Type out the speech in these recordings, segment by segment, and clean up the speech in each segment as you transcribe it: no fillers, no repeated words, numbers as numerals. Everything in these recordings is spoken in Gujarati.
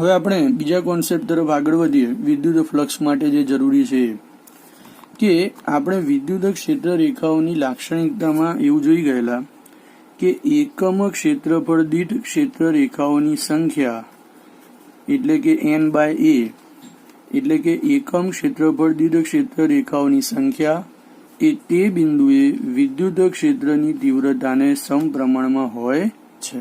હવે આપણે બીજા કોન્સેપ્ટ તરફ આગળ વધીએ. વિદ્યુત ફ્લક્સ માટે જે જરૂરી છે કે આપણે વિદ્યુત ક્ષેત્ર રેખાઓની લાક્ષણિકતામાં એવું જોઈ ગયેલા કે એકમ ક્ષેત્રફળ દીઠ ક્ષેત્ર રેખાઓની સંખ્યા એટલે કે n/a એટલે કે એકમ ક્ષેત્રફળ દીઠ ક્ષેત્ર રેખાઓની સંખ્યા એ તે બિંદુએ વિદ્યુત ક્ષેત્રની તીવ્રતાને સમપ્રમાણમાં હોય છે.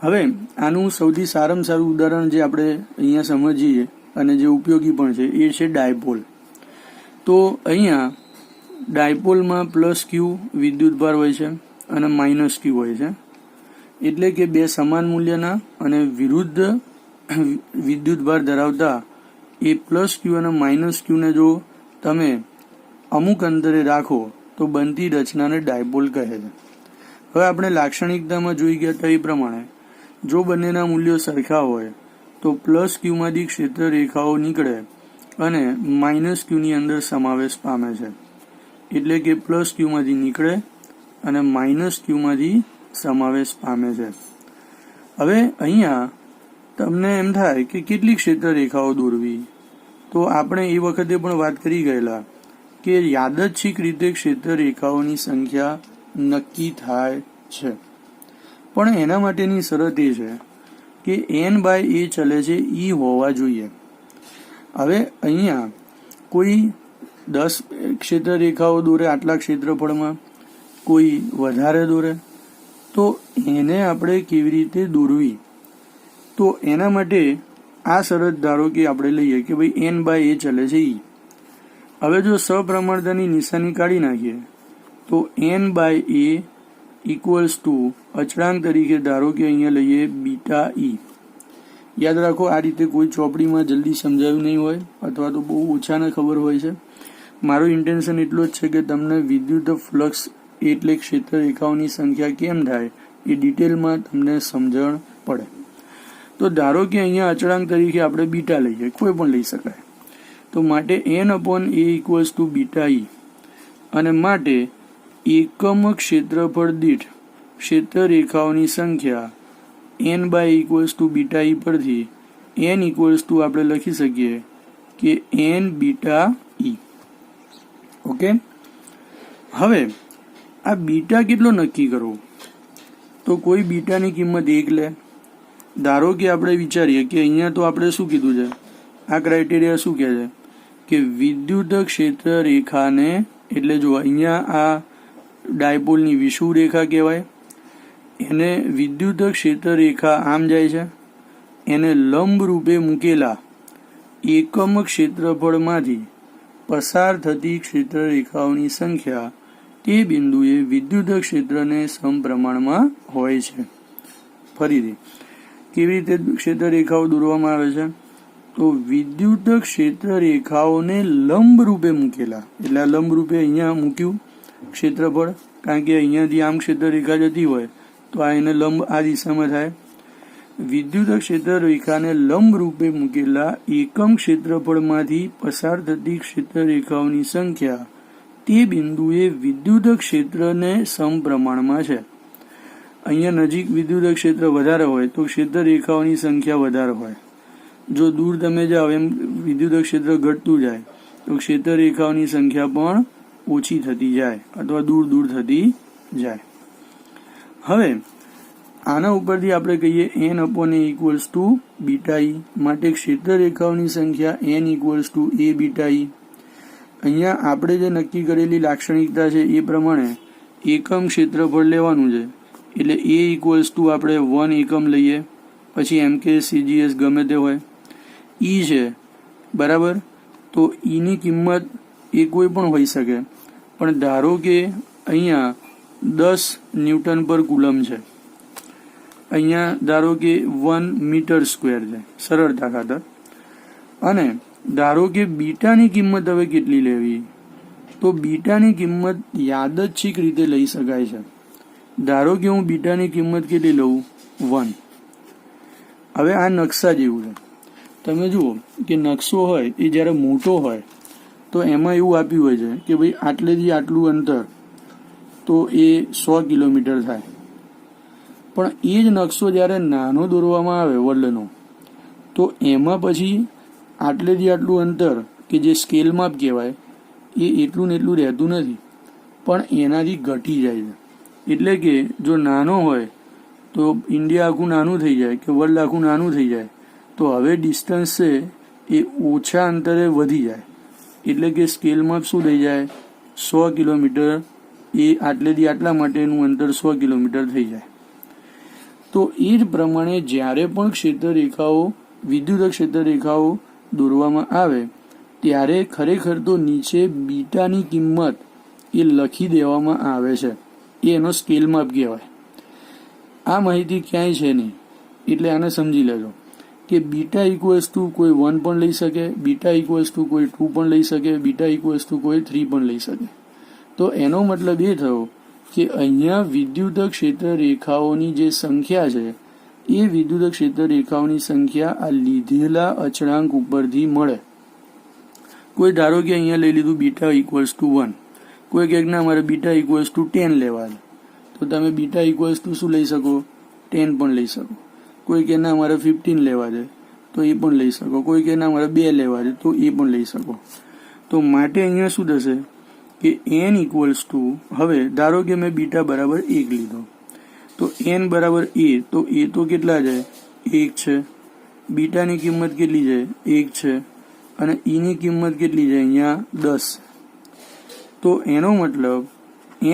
હવે આનું સૌથી સારામાં સારું ઉદાહરણ જે આપણે અહીંયા સમજીએ અને જે ઉપયોગી પણ છે એ છે ડાયપોલ. તો અહીંયા ડાયપોલમાં +q વિદ્યુતભાર હોય છે અને -q હોય છે, એટલે કે બે સમાન મૂલ્યના અને વિરુદ્ધ વિદ્યુતભાર ધરાવતા એ +q અને -q ને જો તમે અમુક અંતરે રાખો તો બનતી રચનાને ડાયપોલ કહે છે. હવે આપણે લાક્ષણિકતામાં જોઈ ગયા હતા એ પ્રમાણે જો બંનેના મૂલ્યો સરખા હોય તો +q માંથી ક્ષેત્ર રેખાઓ નીકળે અને -q ની અંદર સમાવેશ પામે છે, એટલે કે +q માંથી નીકળે અને -q માંથી સમાવેશ પામે છે. હવે અહીંયા તમને એમ થાય કે કેટલી ક્ષેત્ર રેખાઓ દોરવી, તો આપણે એ વખતે પણ વાત કરી ગયેલા કે યાદચ્છિક રીતે ક્ષેત્ર રેખાઓની સંખ્યા નક્કી થાય છે, પણ એના માટેની શરત એ છે કે n/a ચલે છે e હોવા જોઈએ. હવે અહીંયા કોઈ 10 ક્ષેત્ર રેખાઓ દોરે આટલા ક્ષેત્રફળમાં, કોઈ વધારે દોરે, તો એને આપણે કેવી રીતે દોરવી? તો એના માટે આ શરત ધારો કે આપણે લઈએ કે ભાઈ n/a ચલે છે e. હવે જો સપ્રમાણતાની નિશાની કાઢી નાખીએ તો n/a ઇક્વલ્સ ટુ અચળાંક તરીકે ધારો કે અહીંયા લઈએ βe. યાદ રાખો, આ રીતે કોઈ ચોપડીમાં જલ્દી સમજાવ્યું નહીં હોય અથવા તો બહુ ઓછાને ખબર હોય છે. મારું ઇન્ટેન્શન એટલું જ છે કે તમને વિદ્યુત ફ્લક્સ એટલે ક્ષેત્ર રેખાઓની સંખ્યા કેમ થાય એ ડિટેલમાં તમને સમજણ પડે. તો ધારો કે અહીંયા અચળાંક તરીકે આપણે બીટા લઈએ, કોઈ પણ લઈ શકાય. તો માટે n/a ઇક્વલ્સ ટુ βe અને માટે એકમ ક્ષેત્રફળ દીઠ ક્ષેત્ર રેખાઓની સંખ્યા n/a ઇક્વલ્સ ટુ βe પરથી n ઇક્વલ્સ ટુ આપણે લખી શકીએ કે n/βe. ઓકે, હવે આ બીટા કેટલો નક્કી કરવો? તો કોઈ બીટાની કિંમત 1 લે. ધારો કે આપણે વિચારીએ કે અહીંયા તો આપણે શું કીધું છે, આ ક્રાઇટેરિયા શું કહે છે કે વિદ્યુત ક્ષેત્ર રેખાને, એટલે જો અહીંયા આ ડાયપોલની વિષુવ રેખા કહેવાય, એને વિદ્યુત ક્ષેત્ર રેખા આમ જાય છે, એને લંબ રૂપે મૂકેલા એકમ ક્ષેત્રફળમાંથી પસાર થતી ક્ષેત્ર રેખાઓની સંખ્યા તે બિંદુએ વિદ્યુત ક્ષેત્રને સમપ્રમાણમાં હોય છે. ફરીથી કેવી રીતે ક્ષેત્ર રેખાઓ દોરવામાં આવે છે? તો વિદ્યુત ક્ષેત્ર રેખાઓને લંબ રૂપે મૂકેલા, એટલે આ લંબ રૂપે અહીંયા મૂક્યું ક્ષેત્રફળ, કારણ કે અહીંયાથી આમ ક્ષેત્ર રેખા જતી હોય તો આ એને લંબ આ દિશામાં થાય. વિદ્યુત ક્ષેત્ર રેખાને લંબ રૂપે મૂકેલા એકમ ક્ષેત્રફળમાંથી પસાર થતી ક્ષેત્ર રેખાઓની સંખ્યા તે બિંદુએ વિદ્યુત ક્ષેત્રને સમપ્રમાણમાં છે. અહીંયા નજીક વિદ્યુત ક્ષેત્ર વધારે હોય તો ક્ષેત્ર રેખાઓની સંખ્યા વધારે હોય. જો દૂર તમે જાઓ એમ વિદ્યુત ક્ષેત્ર ઘટતું જાય તો ક્ષેત્ર રેખાઓની સંખ્યા પણ ઓછી થતી જાય અથવા દૂર દૂર થતી જાય. હવે આના ઉપરથી આપણે કહીએ n/a ઇક્વલ્સ ટુ βe માટે ક્ષેત્ર રેખાઓની સંખ્યા n equals two a βe. અહીંયા આપણે જે નક્કી કરેલી લાક્ષણિકતા છે એ પ્રમાણે એકમ ક્ષેત્રફળ લેવાનું છે, એટલે a ઇક્વલ્સ ટુ આપણે 1 એકમ લઈએ, પછી mk cgs ગમે તે હોય, e છે બરાબર. તો eની કિંમત એ કોઈ પણ હોઈ શકે, પણ ધારો કે અહીંયા 10 ન્યૂટન પર કુલમ છે, અહીંયા ધારો કે 1 મીટર સ્ક્વેર છે સરળતા ખાતર, અને ધારો કે બીટાની કિંમત હવે કેટલી લેવી? તો બીટાની કિંમત યાદચ્છિક રીતે લઈ શકાય છે. ધારો કે હું બીટાની કિંમત કેટલી લઉં? 1. હવે આ નકશા જેવું છે, તમે જુઓ કે નકશો હોય એ જ્યારે મોટો હોય તો એમાં એવું આપ્યું હોય છે કે ભાઈ આટલેથી આટલું અંતર તો એ 100 કિલોમીટર થાય, પણ એ જ નકશો જ્યારે નાનો દોરવામાં આવે વર્લ્ડનો તો એમાં પછી આટલેથી આટલું અંતર કે જે સ્કેલ માપ કહેવાય એ એટલું ને એટલું રહેતું નથી, પણ એનાથી ઘટી જાય છે. એટલે કે જો નાનો હોય તો ઇન્ડિયા આખું નાનું થઈ જાય કે વર્લ્ડ આખું નાનું થઈ જાય, તો હવે ડિસ્ટન્સ છે એ ઓછા અંતરે વધી જાય. એટલે કે સ્કેલ માપ શું થઈ જાય, 100 કિલોમીટર, એ આટલેથી આટલા માટેનું અંતર 100 કિલોમીટર થઈ જાય. તો એ જ પ્રમાણે જ્યારે પણ ક્ષેત્રરેખાઓ, વિદ્યુત ક્ષેત્રરેખાઓ દોરવામાં આવે ત્યારે ખરેખર તો નીચે બીટાની કિંમત એ લખી દેવામાં આવે છે, એ એનો સ્કેલ માપ કહેવાય. આ માહિતી ક્યાંય છે નહીં, એટલે આને સમજી લેજો કે બીટા ઇક્વલ્સ ટુ કોઈ 1 પણ લઈ શકે, બીટા ઇક્વલ્સ ટુ કોઈ 2 પણ લઈ શકે, બીટા ઇક્વલ્સ ટુ કોઈ 3 પણ લઈ શકે. તો એનો મતલબ એ થયો કે અહીંયા વિદ્યુત ક્ષેત્ર રેખાઓની જે સંખ્યા છે એ વિદ્યુત ક્ષેત્ર રેખાઓની સંખ્યા આ લીધેલા અચળાંક ઉપરથી મળે. કોઈ ધારો કે અહીંયા લઈ લીધું બીટા ઇક્વલ્સ ટુ 1, કોઈ કહે ના મારે બીટા ઇક્વલ્સ ટુ 10 લેવા છે, તો તમે બીટા ઇક્વલ્સ ટુ શું લઈ શકો, 10 પણ લઈ શકો. કોઈ કે ના મારે 15 લેવા છે તો એ પણ લઈ શકો, કોઈ કે ના મારે 2 લેવા છે તો એ પણ લઈ શકો. તો માટે અહીંયા શું થશે કે n ઇક્વલ્સ ટુ, હવે ધારો કે મેં બીટા બરાબર 1 લીધો, તો n બરાબર a, તો એ તો કેટલા છે, 1 છે. બીટાની કિંમત કેટલી છે, 1 છે. અને ની કિંમત કેટલી છે, અહીંયા 10. તો એનો મતલબ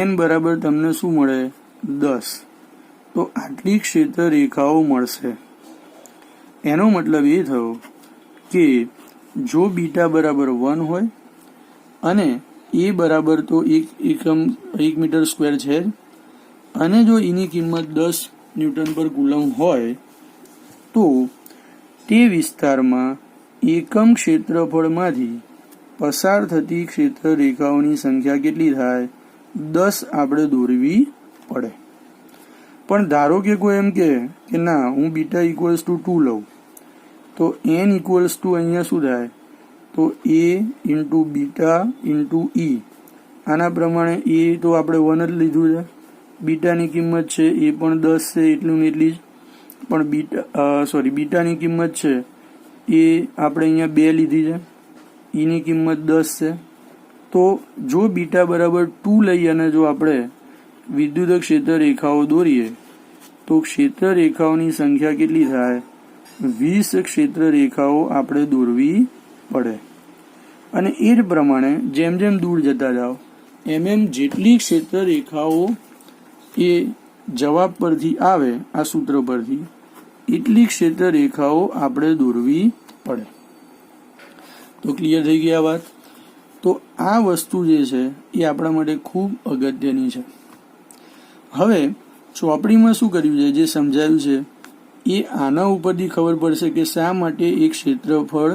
n બરાબર તમને શું મળે, 10. તો આટલી ક્ષેત્ર રેખાઓ મળશે. એનો મતલબ એ થયો કે જો બીટા બરાબર 1 હોય અને એ બરાબર તો 1 મીટર સ્ક્વેર છે, અને જો એની કિંમત 10 ન્યૂટન પર કુલમ હોય, તો તે વિસ્તારમાં એકમ ક્ષેત્રફળમાંથી પસાર થતી ક્ષેત્ર રેખાઓની સંખ્યા કેટલી થાય, 10 આપણે દોરવી પડે. પણ ધારો કે કોઈ એમ કે ના હું બીટા ઇક્વલ્સ ટુ 2 લઉં, તો n ઇક્વલ્સ ટુ અહીંયા શું થાય, તો a into beta into e. આના પ્રમાણે એ તો આપણે 1 જ લીધું છે, બીટાની કિંમત છે એ પણ 10 છે, એટલું ને એટલી જ. પણ બીટાની કિંમત છે એ આપણે અહીંયા 2 લીધી છે, એની કિંમત 10 છે. તો જો બીટા બરાબર 2 લઈએ અને જો આપણે વિદ્યુત ક્ષેત્ર રેખાઓ દોરીએ તો ક્ષેત્ર રેખાઓની સંખ્યા કેટલી થાય, 20 ક્ષેત્ર રેખાઓ આપણે દોરવી પડે. અને એ જ પ્રમાણે જેમ જેમ દૂર જતા જાઓ એમ જેટલી ક્ષેત્ર રેખાઓ એ જવાબ પરથી આવે, આ સૂત્ર પરથી, એટલી ક્ષેત્ર રેખાઓ આપણે દોરવી પડે. તો ક્લિયર થઈ ગઈ આ વાત. તો આ વસ્તુ જે છે એ આપણા માટે ખૂબ અગત્યની છે. હવે ચોપડીમાં શું કર્યું છે, જે સમજાયું છે એ આના ઉપરથી ખબર પડશે કે શા માટે એક ક્ષેત્રફળ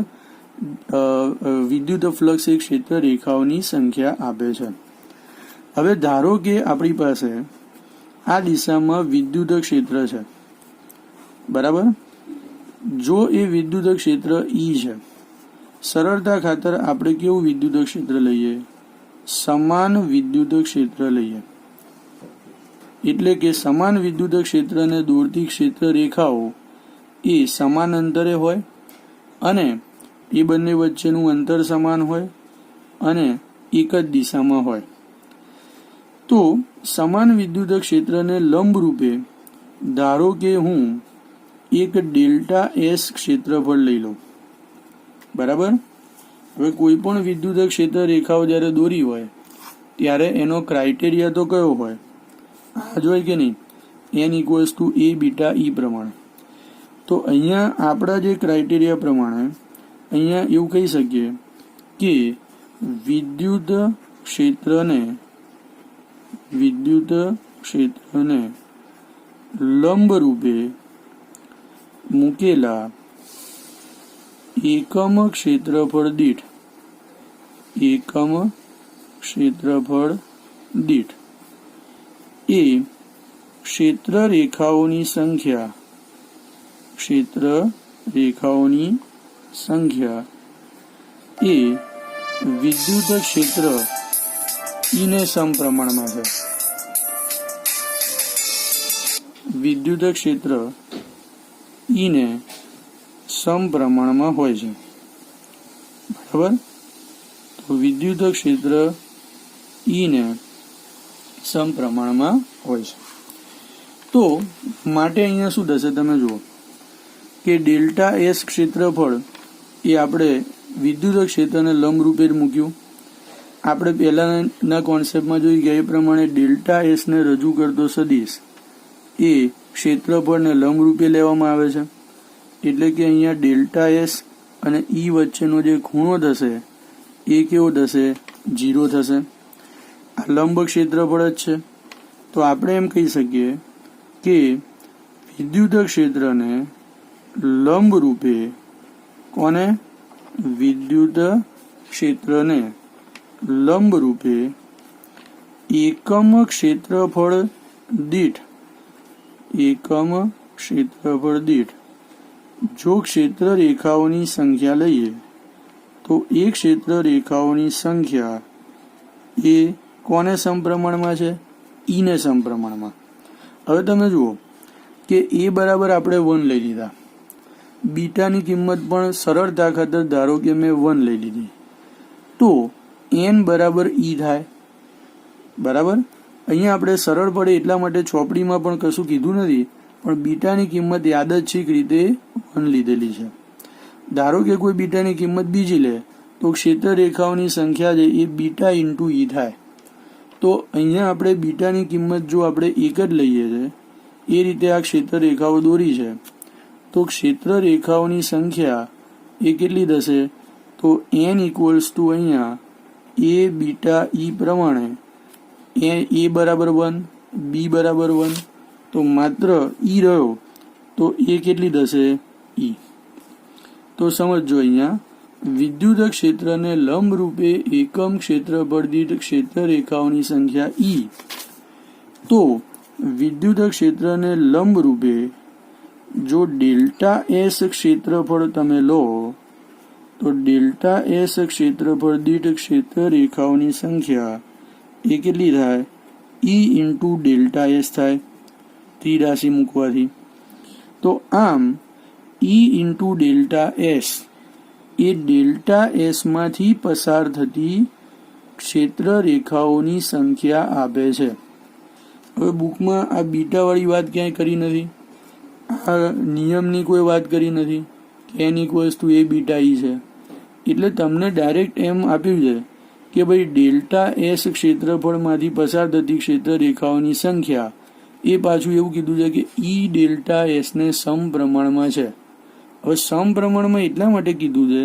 વિદ્યુત ફ્લક્સ એક ક્ષેત્ર રેખાઓની સંખ્યા આપે છે. હવે ધારો કે આપણી પાસે આ દિશામાં વિદ્યુત ક્ષેત્ર છે, બરાબર. જો એ વિદ્યુત ક્ષેત્ર E છે, સરળતા ખાતર આપણે કેવું વિદ્યુત ક્ષેત્ર લઈએ, સમાન વિદ્યુત ક્ષેત્ર લઈએ. એટલે કે સમાન વિદ્યુત ક્ષેત્રને દોરતી ક્ષેત્ર રેખાઓ એ સમાન અંતરે હોય અને એ બંને વચ્ચેનું અંતર સમાન હોય અને એક જ દિશામાં હોય. તો સમાન વિદ્યુત ક્ષેત્રને લંબ રૂપે ધારો કે હું એક ડેલ્ટા S ક્ષેત્રફળ લઈ લઉં, બરાબર. હવે કોઈ પણ વિદ્યુત ક્ષેત્ર રેખાઓ જ્યારે દોરી હોય ત્યારે એનો ક્રાઇટેરિયા તો કયો હોય, આ જ હોય કે નહીં, n equals two a beta e પ્રમાણે. તો અહીંયા આપણા જે ક્રાઇટેરિયા પ્રમાણે અહીંયા એવું કહી શકીએ કે વિદ્યુત ક્ષેત્રને લંબ રૂપે મૂકેલા એકમ ક્ષેત્રફળ દીઠ એ ક્ષેત્ર રેખાઓની સંખ્યા એ વિદ્યુત ક્ષેત્ર E ને સમપ્રમાણમાં છે. વિદ્યુત ક્ષેત્ર E ને સમપ્રમાણમાં હોય છે, બરાબર. તો વિદ્યુત ક્ષેત્ર ઈ ને સમપ્રમાણમાં હોય છે. તો માટે અહીંયા શું થશે તમે જુઓ કે ડેલ્ટા એસ ક્ષેત્રફળ એ આપણે વિદ્યુત ક્ષેત્રને લંબરૂપે જ મૂક્યું. આપણે પહેલાના કોન્સેપ્ટમાં જોઈ ગયા એ પ્રમાણે ડેલ્ટા એસ ને રજૂ કરતો સદિશ એ ક્ષેત્રફળને લંબરૂપે લેવામાં આવે છે. એટલે કે અહીંયા ડેલ્ટા એસ અને ઈ વચ્ચેનો જે ખૂણો થશે એ કેવો થશે? 0 થશે. આ લંબ ક્ષેત્રફળ જ છે. તો આપણે એમ કહી શકીએ કે વિદ્યુત ક્ષેત્રને લંબ રૂપે કોને? વિદ્યુત ક્ષેત્રને લંબ રૂપે એકમ ક્ષેત્રફળ દીઠ જો ક્ષેત્ર રેખાઓની સંખ્યા લઈએ તો એ ક્ષેત્ર રેખાઓની સંખ્યા એ કોને સમપ્રમાણમાં છે? ઈ ને સમપ્રમાણમાં. હવે તમે જુઓ કે એ બરાબર આપણે 1 લઈ લીધા, બીટાની કિંમત પણ સરળતા ખાતર ધારો કે મેં 1 લઈ લીધી, તો n બરાબર ઈ થાય, બરાબર. અહીંયા આપણે સરળ પડે એટલા માટે ચોપડીમાં પણ કશું કીધું નથી, પણ બીટાની કિંમત યાદચ્છિક રીતે 1 લીધેલી છે. ધારો કે કોઈ બીટાની કિંમત બીજી લે તો ક્ષેત્ર રેખાઓની સંખ્યા છે એ બીટા ઇન્ટુ ઈ થાય. તો અહીંયા આપણે બીટાની કિંમત જો આપણે 1 જ લઈએ છીએ, એ રીતે આ ક્ષેત્ર રેખાઓ દોરી છે, તો ક્ષેત્ર રેખાઓની સંખ્યા એ કેટલી થશે? તો n ઇક્વલ્સ ટુ અહીંયા એ બીટા ઈ પ્રમાણે એ બરાબર 1, બી બરાબર 1, તો માત્ર ઈ રહ્યો તો એ કેટલી થશે? ઈ. તો સમજો અહીંયા વિદ્યુત ક્ષેત્રને લંબ રૂપે એકમ ક્ષેત્રફળ દીઠ ક્ષેત્ર રેખાઓની સંખ્યા ઈ. તો વિદ્યુત ક્ષેત્રને લંબ રૂપે જો ડેલ્ટા એસ ક્ષેત્રફળ તમે લો તો ડેલ્ટા એસ ક્ષેત્રફળ દીઠ ક્ષેત્ર રેખાઓની સંખ્યા એ કેટલી થાય? ઈ ઇન્ટુ ડેલ્ટા એસ થાય, ત્રિરાશિ મૂકવાથી. તો આમ ઈ ઇન્ટુ ડેલ્ટા એસ એ ડેલ્ટા એસ માંથી પસાર થતી ક્ષેત્ર રેખાઓની સંખ્યા આપે છે. હવે બુકમાં આ બીટાવાળી વાત ક્યાંય કરી નથી, આ નિયમની કોઈ વાત કરી નથી કે n equals to a beta e છે. એટલે તમને ડાયરેક્ટ એમ આપ્યું છે કે ભાઈ ડેલ્ટા એસ ક્ષેત્રફળમાંથી પસાર થતી ક્ષેત્ર રેખાઓની સંખ્યા એ પાછું એવું કીધું છે કે ઈ ડેલ્ટા એસ ને સમપ્રમાણમાં છે. હવે સમપ્રમાણમાં એટલા માટે કીધું છે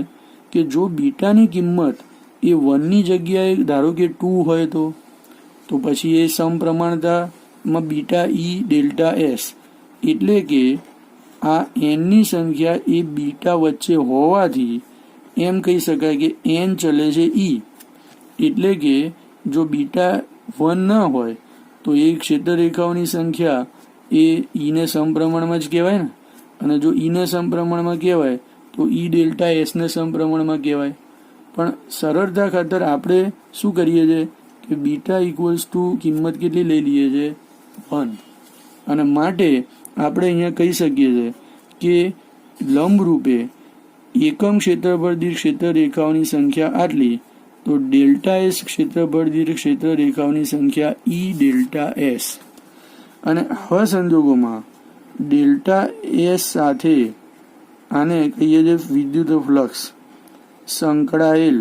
કે જો બીટાની કિંમત એ 1 ની જગ્યાએ ધારો કે 2 હોય તો પછી એ સમપ્રમાણતામાં બીટા ઈ ડેલ્ટા એસ, એટલે કે આ n ની સંખ્યા એ બીટા વચ્ચે હોવાથી એમ કહી શકાય કે n ચલે છે ઈ. એટલે કે જો બીટા 1 ન હોય તો એ ક્ષેત્ર રેખાઓની સંખ્યા એ ઈ ને સમપ્રમાણમાં જ કહેવાય ને, અને જો ઈ ને સમપ્રમાણમાં કહેવાય તો ઈ ડેલ્ટા એસ ને સમપ્રમાણમાં કહેવાય. પણ સરળતા ખાતર આપણે શું કરીએ છીએ કે બીટા ઇક્વલ્સ ટુ કિંમત કેટલી લઈ લઈએ છીએ? 1. અને માટે આપણે અહીંયા કહી શકીએ છીએ કે લંબ રૂપે એકમ ક્ષેત્રફળ દીઠ ક્ષેત્ર રેખાઓની સંખ્યા આટલી, તો ડેલ્ટા એસ ક્ષેત્રફળ દીઠ ક્ષેત્ર રેખાઓની સંખ્યા ઈ ડેલ્ટા એસ. અને આવા સંજોગોમાં ડેલ્ટા એસ સાથે આને કહીએ છીએ વિદ્યુત ફ્લક્સ, સંકળાયેલ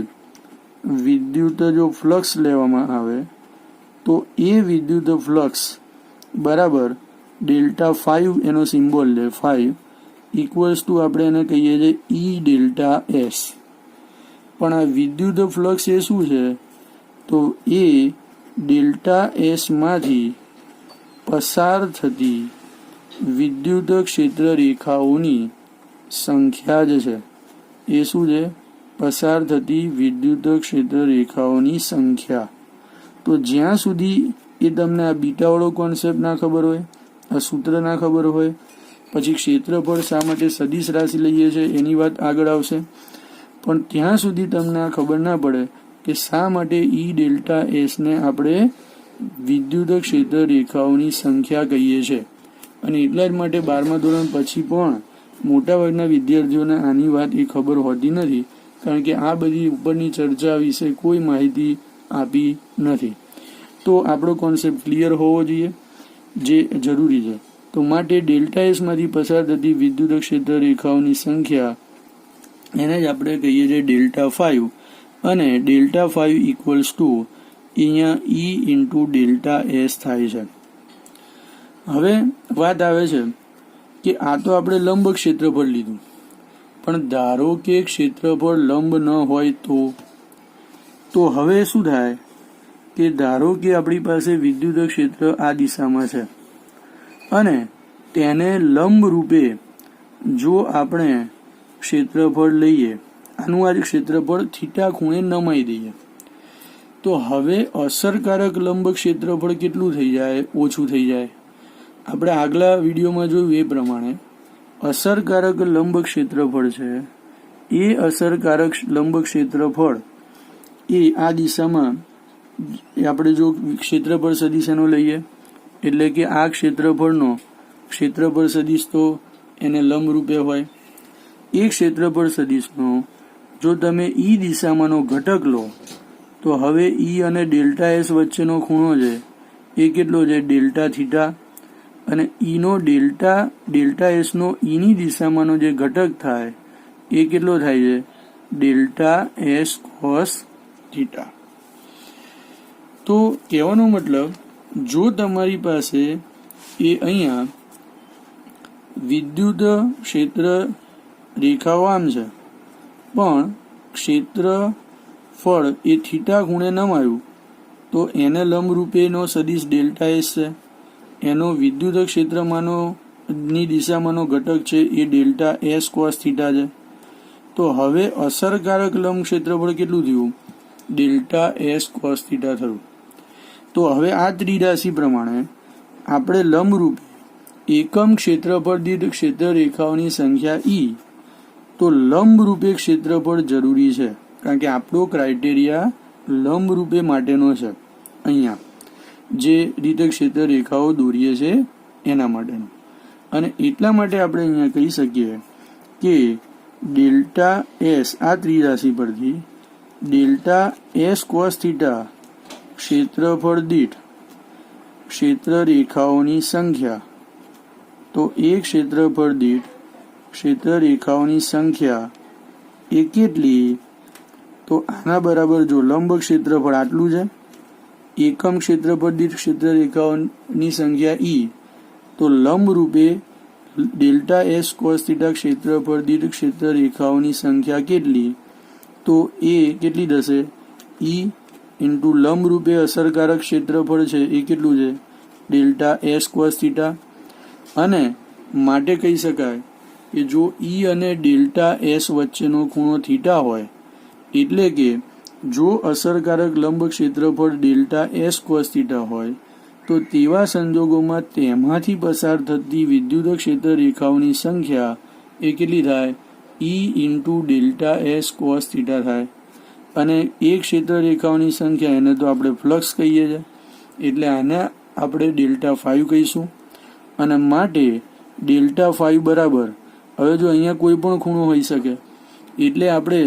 વિદ્યુત જો ફ્લક્સ લેવામાં આવે તો એ વિદ્યુત ફ્લક્સ બરાબર ડેલ્ટા 5 એનો સિમ્બોલ લે 5 ઇક્વલ્સ ટુ આપણે એને કહીએ છીએ ઈ ડેલ્ટા એસ. પણ આ વિદ્યુત ફ્લક્સ એ શું છે? તો એ ડેલ્ટા એસ માંથી પસાર થતી વિદ્યુત ક્ષેત્ર રેખાઓની સંખ્યા જ છે. એ શું છે? પસાર થતી વિદ્યુત ક્ષેત્ર રેખાઓની સંખ્યા. તો જ્યાં સુધી એ તમને આ બીટાવાળો કોન્સેપ્ટ ના ખબર હોય, આ સૂત્ર ના ખબર હોય, પછી ક્ષેત્રફળ શા માટે સદિશ રાશિ લઈએ છે એની વાત આગળ આવશે, પણ ત્યાં સુધી તમને આ ખબર ના પડે કે શા માટે ઈ ડેલ્ટા એસ ને આપણે વિદ્યુત ક્ષેત્ર રેખાઓની સંખ્યા કહીએ છીએ. અને એટલા જ માટે 12મા ધોરણ પછી પણ મોટાભાગના વિદ્યાર્થીઓને આની વાત એ ખબર હોતી નથી, કારણ કે આ બધી ઉપરની ચર્ચા વિશે કોઈ માહિતી આપી નથી. તો આપણો કોન્સેપ્ટ ક્લિયર હોવો જોઈએ, જે જરૂરી છે. તો માટે ડેલ્ટા એસ માંથી પસાર થતી વિદ્યુત ક્ષેત્ર રેખાઓની સંખ્યા એને જ આપણે કહીએ છીએ ડેલ્ટા 5, અને ડેલ્ટા 5 ઇક્વલ્સ ટુ અહીંયા ઈ ઇન્ટુ ડેલ્ટા એસ થાય છે. હવે વાત આવે છે કે આ તો આપણે લંબ ક્ષેત્રફળ લીધું, પણ ધારો કે ક્ષેત્રફળ લંબ ન હોય તો હવે શું થાય કે ધારો કે આપણી પાસે વિદ્યુત ક્ષેત્ર આ દિશામાં છે અને તેને લંબ રૂપે જો આપણે ક્ષેત્રફળ લઈએ, આનું આ ક્ષેત્રફળ થીટા ખૂણે નમાઈ દઈએ, તો હવે અસરકારક લંબ ક્ષેત્રફળ કેટલું થઈ જાય? ઓછું થઈ જાય. આપણે આગલા વિડીયોમાં જોયું એ પ્રમાણે અસરકારક લંબ ક્ષેત્રફળ છે, એ અસરકારક લંબ ક્ષેત્રફળ એ આ દિશામાં આપણે જો ક્ષેત્રફળ સદિશ એનો લઈએ, એટલે કે આ ક્ષેત્રફળનો ક્ષેત્રફળ સદિશ તો એને લંબ રૂપે હોય. એ ક્ષેત્રફળ સદિશનો જો તમે ઈ દિશામાંનો ઘટક લો, તો હવે ઈ અને ડેલ્ટા એસ વચ્ચેનો ખૂણો છે એ કેટલો છે? Delta theta. અને ઈનો ડેલ્ટા એસનો ઈની દિશામાંનો જે ઘટક થાય એ કેટલો થાય છે? Delta S cos theta. તો કહેવાનો મતલબ, જો તમારી પાસે એ અહીંયા વિદ્યુત ક્ષેત્ર રેખાઓ આમ છે, પણ ક્ષેત્રફળ એ થીટા ખૂણે નમાયું, તો એને લંબ રૂપેનો સદિશ ડેલ્ટા એસ છે, એનો વિદ્યુત ક્ષેત્રમાંનો ની દિશામાંનો ઘટક છે એ ડેલ્ટા એસ કોસ થીટા છે. તો હવે અસરકારક લંબ ક્ષેત્રફળ કેટલું થયું? ડેલ્ટા એસ કોસ થીટા થયું. તો હવે આ ત્રિરાશિ પ્રમાણે આપણે લંબ રૂપે એકમ ક્ષેત્રફળ દીઠ ક્ષેત્ર રેખાઓની સંખ્યા ઈ, તો લંબ રૂપે ક્ષેત્રફળ જરૂરી છે, કારણ કે આપણો ક્રાઇટેરિયા લંબ રૂપે માટેનો છે. અહીંયા જે રીતે ક્ષેત્ર રેખાઓ દોરીએ છે એના માટેનો, અને એટલા માટે આપણે અહીંયા કહી શકીએ કે ડેલ્ટા એસ આ ત્રિરાશિ પરથી ડેલ્ટા એસ કોસ થીટા ક્ષેત્રફળ દીઠ ક્ષેત્ર રેખાઓની સંખ્યા, તો એ ક્ષેત્રફળ દીઠ ક્ષેત્ર રેખાઓની સંખ્યા એ કેટલી? તો આના બરાબર જો લંબ ક્ષેત્રફળ આટલું છે, એકમ ક્ષેત્રફળ દીઠ ક્ષેત્ર રેખાઓની સંખ્યા ઈ, તો લંબ રૂપે ડેલ્ટા એસ કોસ થીટા ક્ષેત્રફળ દીઠ ક્ષેત્ર રેખાઓની સંખ્યા કેટલી? તો એ કેટલી થશે? ઈ ઇન્ટુ લંબ રૂપે અસરકારક ક્ષેત્રફળ છે એ કેટલું છે? Delta S cos theta. અને માટે કહી શકાય કે જો ઈ અને ડેલ્ટા એસ વચ્ચેનો ખૂણો થીટા હોય, એટલે કે જો અસરકારક લંબ ક્ષેત્રફળ ડેલ્ટા એસ કોસ થીટા હોય, તો તેવા સંજોગોમાં તેમાંથી પસાર થતી વિદ્યુત ક્ષેત્ર રેખાઓની સંખ્યા એ કેટલી થાય? ઈ into delta S cos theta થાય. અને એ ક્ષેત્ર રેખાઓની સંખ્યા એને તો આપણે ફ્લક્સ કહીએ છીએ, એટલે આને આપણે ડેલ્ટા 5 કહીશું. અને માટે ડેલ્ટા 5 બરાબર, હવે જો અહીંયા કોઈ પણ ખૂણો હોઈ શકે, એટલે આપણે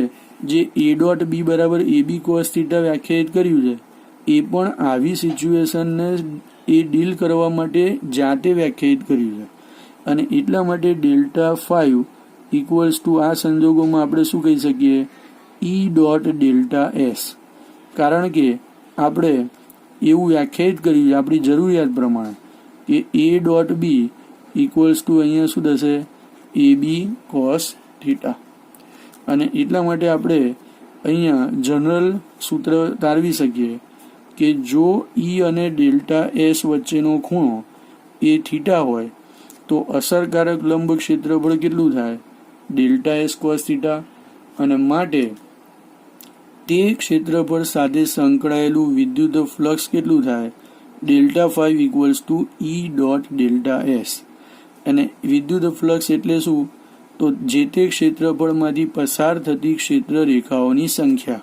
જે એ ડોટ બી બરાબર એ બી કોસ થીટા વ્યાખ્યાયિત કર્યું છે, એ પણ આવી સિચ્યુએશનને એ ડીલ કરવા માટે જાતે વ્યાખ્યાયિત કર્યું છે. અને એટલા માટે ડેલ્ટા 5 ઇક્વલ્સ ટુ આ સંજોગોમાં આપણે શું કહી શકીએ? ઈ ડોટ ડેલ્ટા એસ. કારણ કે આપણે એવું વ્યાખ્યાયિત કર્યું છે આપણી જરૂરિયાત પ્રમાણે કે A dot B equals to અહીંયા શું થશે? A B cos theta. અને એટલા માટે આપણે અહીંયા જનરલ સૂત્ર તારવી શકીએ કે જો ઈ અને ડેલ્ટા એસ વચ્ચેનો ખૂણો એ થીટા હોય, તો અસરકારક લંબ ક્ષેત્રફળ કેટલું થાય? Delta S cos theta. અને માટે તે ક્ષેત્રફળ સાથે સંકળાયેલું વિદ્યુત ફ્લક્સ કેટલું થાય? Delta 5 equals to E dot delta S. અને વિદ્યુત ફ્લક્સ એટલે શું? તો જે તે ક્ષેત્રફળમાંથી પસાર થતી ક્ષેત્ર રેખાઓની સંખ્યા.